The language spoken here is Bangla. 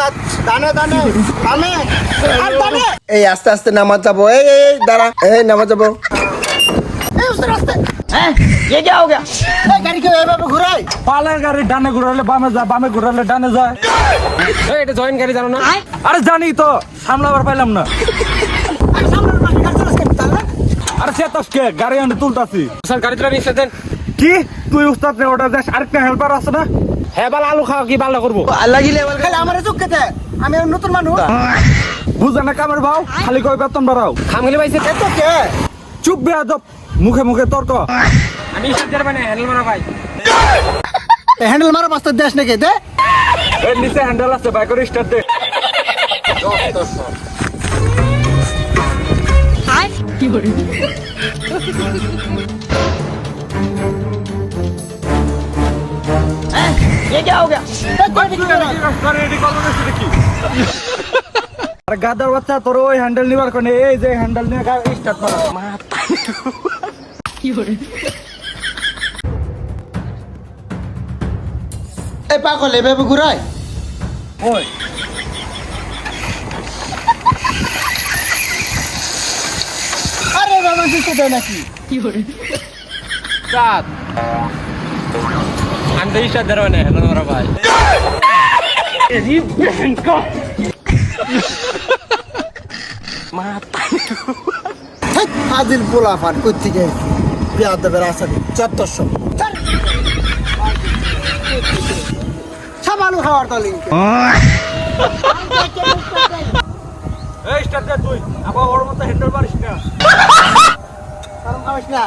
ওস্তাদ দানে দানে দানে আর দানে এই আস্তে আস্তে নামাজ যাবো এই এই দাঁড়া এই নামাজ যাবো এই ওস্তাদ আস্তে हैं ये क्या हो गया এই গাড়ি কেউ এভাবে ঘুরায় পালের গাড়ি ডানে ঘুরালে বামে যায় বামে ঘুরালে ডানে যায় এটা জয়েন গাড়ি জানো না আরে জানি তো সামলাবার পাইলাম না আর সামনের পাশে গাড়ি চালাস কেন তাহলে আরে সে তো কে গাড়ি আনে তুলতাছি স্যার গাড়ি চালানি দেন কি তুই উস্তাদ রে ওটা দেখ আরেকটা হেল্পার আছে না হ্যাঁ বাল আলু খাওয়া কি বাল করবো আল্লাহ গিলে খালি আমারে চোখ খেতে আমি আর নতুন মানুষ বুঝে না কামের ভাও খালি কই বেতন বাড়াও খামখেলি পাইছে এত কে চুপ বেয়াদব মুখে মুখে তর্ক আমি স্টার্ট মানে হ্যান্ডেল মারা ভাই হ্যান্ডেল মারা মাস্টার দেশ নাকি দে এর নিচে হ্যান্ডেল আছে বাইক করে স্টার্ট দে ये क्या हो गया আরে গাদার বাচ্চা তোর ওই হ্যান্ডেল নিবার কোনে এই যে হ্যান্ডেল নিয়ে গাড়ি স্টার্ট মারা এই পাগল এভাবে ঘুরায় ওই আরে বাবা কিছু দেয় নাকি साथ अंदर स्टार्ट दे रहा है हॅलो मारा भाई ये बहन का আদিল পোলা ফান করতে গেছি বিয়া দেবের আসামি 400 সামালু খাওয়ার তালি এই স্টার্ট দে তুই আবার ওর মতো হ্যান্ডেল মারিস না কারণ খাওয়াস না